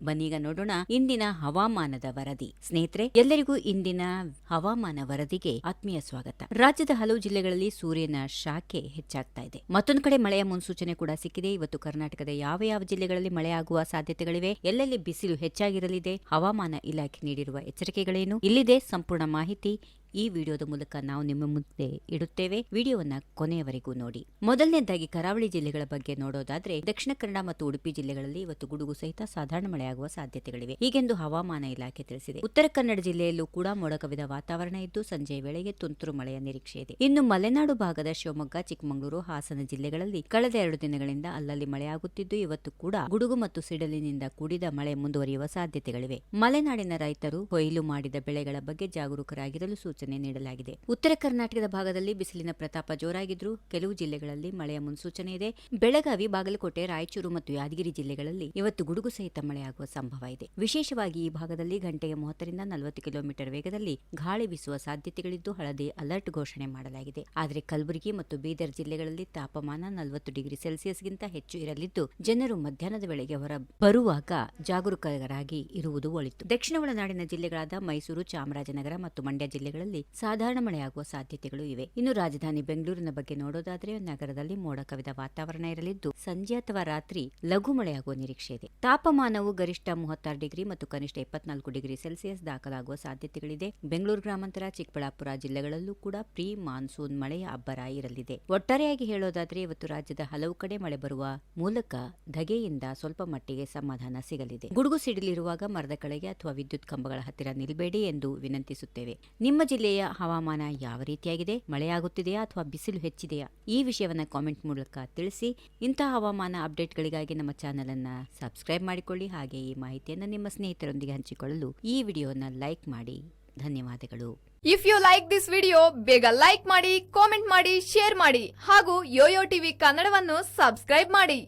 ಬನ್ನೀಗ ನೋಡೋಣ ಇಂದಿನ ಹವಾಮಾನದ ವರದಿ. ಸ್ನೇಹಿತರೆ, ಎಲ್ಲರಿಗೂ ಇಂದಿನ ಹವಾಮಾನ ವರದಿಗೆ ಆತ್ಮೀಯ ಸ್ವಾಗತ. ರಾಜ್ಯದ ಹಲವು ಜಿಲ್ಲೆಗಳಲ್ಲಿ ಸೂರ್ಯನ ಶಾಖೆ ಹೆಚ್ಚಾಗ್ತಾ ಇದೆ. ಮತ್ತೊಂದು ಕಡೆ ಮಳೆಯ ಮುನ್ಸೂಚನೆ ಕೂಡ ಸಿಕ್ಕಿದೆ. ಇವತ್ತು ಕರ್ನಾಟಕದ ಯಾವ ಜಿಲ್ಲೆಗಳಲ್ಲಿ ಮಳೆಯಾಗುವ ಸಾಧ್ಯತೆಗಳಿವೆ, ಎಲ್ಲೆಲ್ಲಿ ಬಿಸಿಲು ಹೆಚ್ಚಾಗಿರಲಿದೆ, ಹವಾಮಾನ ಇಲಾಖೆ ನೀಡಿರುವ ಎಚ್ಚರಿಕೆಗಳೇನು, ಇಲ್ಲಿದೆ ಸಂಪೂರ್ಣ ಮಾಹಿತಿ. ಈ ವಿಡಿಯೋದ ಮೂಲಕ ನಾವು ನಿಮ್ಮ ಮುಂದೆ ಇಡುತ್ತೇವೆ. ವಿಡಿಯೋವನ್ನ ಕೊನೆಯವರೆಗೂ ನೋಡಿ. ಮೊದಲನೇದಾಗಿ ಕರಾವಳಿ ಜಿಲ್ಲೆಗಳ ಬಗ್ಗೆ ನೋಡೋದಾದ್ರೆ, ದಕ್ಷಿಣ ಕನ್ನಡ ಮತ್ತು ಉಡುಪಿ ಜಿಲ್ಲೆಗಳಲ್ಲಿ ಇವತ್ತು ಗುಡುಗು ಸಹಿತ ಸಾಧಾರಣ ಮಳೆಯಾಗುವ ಸಾಧ್ಯತೆಗಳಿವೆ ಹೀಗೆಂದು ಹವಾಮಾನ ಇಲಾಖೆ ತಿಳಿಸಿದೆ. ಉತ್ತರ ಕನ್ನಡ ಜಿಲ್ಲೆಯಲ್ಲೂ ಕೂಡ ಮೋಡ ಕವಿದ ವಾತಾವರಣ ಇದ್ದು ಸಂಜೆಯ ವೇಳೆಗೆ ತುಂತುರು ಮಳೆಯ ನಿರೀಕ್ಷೆ ಇದೆ. ಇನ್ನು ಮಲೆನಾಡು ಭಾಗದ ಶಿವಮೊಗ್ಗ, ಚಿಕ್ಕಮಗಳೂರು, ಹಾಸನ ಜಿಲ್ಲೆಗಳಲ್ಲಿ ಕಳೆದ 2 ದಿನಗಳಿಂದ ಅಲ್ಲಲ್ಲಿ ಮಳೆಯಾಗುತ್ತಿದ್ದು ಇವತ್ತು ಕೂಡ ಗುಡುಗು ಮತ್ತು ಸಿಡಿಲಿನಿಂದ ಕೂಡಿದ ಮಳೆ ಮುಂದುವರಿಯುವ ಸಾಧ್ಯತೆಗಳಿವೆ. ಮಲೆನಾಡಿನ ರೈತರು ಕೊಯ್ಲು ಮಾಡಿದ ಬೆಳೆಗಳ ಬಗ್ಗೆ ಜಾಗರೂಕರಾಗಿರಲು ಸೂಚನೆ ನೀಡಲಾಗಿದೆ. ಉತ್ತರ ಕರ್ನಾಟಕದ ಭಾಗದಲ್ಲಿ ಬಿಸಿಲಿನ ಪ್ರತಾಪ ಜೋರಾಗಿದ್ರೂ ಕೆಲವು ಜಿಲ್ಲೆಗಳಲ್ಲಿ ಮಳೆಯ ಮುನ್ಸೂಚನೆ ಇದೆ. ಬೆಳಗಾವಿ, ಬಾಗಲಕೋಟೆ, ರಾಯಚೂರು ಮತ್ತು ಯಾದಗಿರಿ ಜಿಲ್ಲೆಗಳಲ್ಲಿ ಇವತ್ತು ಗುಡುಗು ಸಹಿತ ಮಳೆಯಾಗುವ ಸಂಭವ ಇದೆ. ವಿಶೇಷವಾಗಿ ಈ ಭಾಗದಲ್ಲಿ ಗಂಟೆಗೆ 30 ರಿಂದ 40 ಕಿಲೋಮೀಟರ್ ವೇಗದಲ್ಲಿ ಗಾಳಿ ಬೀಸುವ ಸಾಧ್ಯತೆಗಳಿದ್ದು ಹಳದಿ ಅಲರ್ಟ್ ಘೋಷಣೆ ಮಾಡಲಾಗಿದೆ. ಆದರೆ ಕಲಬುರಗಿ ಮತ್ತು ಬೀದರ್ ಜಿಲ್ಲೆಗಳಲ್ಲಿ ತಾಪಮಾನ 40 ಡಿಗ್ರಿ ಸೆಲ್ಸಿಯಸ್ಗಿಂತ ಹೆಚ್ಚು ಇರಲಿದ್ದು ಜನರು ಮಧ್ಯಾಹ್ನದ ವೇಳೆಗೆ ಹೊರ ಬರುವಾಗ ಜಾಗರೂಕರಾಗಿ ಇರುವುದು ಒಳಿತು. ದಕ್ಷಿಣ ಒಳನಾಡಿನ ಜಿಲ್ಲೆಗಳಾದ ಮೈಸೂರು, ಚಾಮರಾಜನಗರ ಮತ್ತು ಮಂಡ್ಯ ಜಿಲ್ಲೆಗಳಲ್ಲಿ ಸಾಧಾರಣ ಮಳೆಯಾಗುವ ಸಾಧ್ಯತೆಗಳು ಇವೆ. ಇನ್ನು ರಾಜಧಾನಿ ಬೆಂಗಳೂರಿನ ಬಗ್ಗೆ ನೋಡೋದಾದ್ರೆ ನಗರದಲ್ಲಿ ಮೋಡ ಕವಿದ ವಾತಾವರಣ ಇರಲಿದ್ದು ಸಂಜೆ ಅಥವಾ ರಾತ್ರಿ ಲಘು ಮಳೆಯಾಗುವ ನಿರೀಕ್ಷೆ ಇದೆ. ತಾಪಮಾನವು ಗರಿಷ್ಠ 36 ಡಿಗ್ರಿ ಮತ್ತು ಕನಿಷ್ಠ 24 ಡಿಗ್ರಿ ಸೆಲ್ಸಿಯಸ್ ದಾಖಲಾಗುವ ಸಾಧ್ಯತೆಗಳಿದೆ. ಬೆಂಗಳೂರು ಗ್ರಾಮಾಂತರ, ಚಿಕ್ಕಬಳ್ಳಾಪುರ ಜಿಲ್ಲೆಗಳಲ್ಲೂ ಕೂಡ ಪ್ರೀ ಮಾನ್ಸೂನ್ ಮಳೆಯ ಅಬ್ಬರ ಇರಲಿದೆ. ಒಟ್ಟಾರೆಯಾಗಿ ಹೇಳೋದಾದ್ರೆ ಇವತ್ತು ರಾಜ್ಯದ ಹಲವು ಕಡೆ ಮಳೆ ಬರುವ ಮೂಲಕ ಧಗೆಯಿಂದ ಸ್ವಲ್ಪ ಮಟ್ಟಿಗೆ ಸಮಾಧಾನ ಸಿಗಲಿದೆ. ಗುಡುಗು ಸಿಡಿಲಿರುವಾಗ ಮರದ ಕೆಳಗೆ ಅಥವಾ ವಿದ್ಯುತ್ ಕಂಬಗಳ ಹತ್ತಿರ ನಿಲ್ಬೇಡಿ ಎಂದು ವಿನಂತಿಸುತ್ತೇವೆ. ನಿಮ್ಮ ಜಿಲ್ಲೆಯ ಹವಾಮಾನ ಯಾವ ರೀತಿಯಾಗಿದೆ? ಮಳೆಯಾಗುತ್ತಿದೆಯಾ ಅಥವಾ ಬಿಸಿಲು ಹೆಚ್ಚಿದೆಯಾ? ಈ ವಿಷಯವನ್ನ ಕಾಮೆಂಟ್ ಮೂಲಕ ತಿಳಿಸಿ. ಇಂತಹ ಹವಾಮಾನ ಅಪ್ಡೇಟ್ಗಳಿಗಾಗಿ ನಮ್ಮ ಚಾನೆಲ್ ಅನ್ನ ಸಬ್ಸ್ಕ್ರೈಬ್ ಮಾಡಿಕೊಳ್ಳಿ. ಹಾಗೆ ಈ ಮಾಹಿತಿಯನ್ನು ನಿಮ್ಮ ಸ್ನೇಹಿತರೊಂದಿಗೆ ಹಂಚಿಕೊಳ್ಳಲು ಈ ವಿಡಿಯೋನ ಲೈಕ್ ಮಾಡಿ. ಧನ್ಯವಾದಗಳು. If you like this video, ಬೇಗ ಲೈಕ್ ಮಾಡಿ, ಕಾಮೆಂಟ್ ಮಾಡಿ, ಶೇರ್ ಮಾಡಿ ಹಾಗೂ ಯೋಯೋ ಟಿವಿ ಕನ್ನಡವನ್ನು ಸಬ್ಸ್ಕ್ರೈಬ್ ಮಾಡಿ.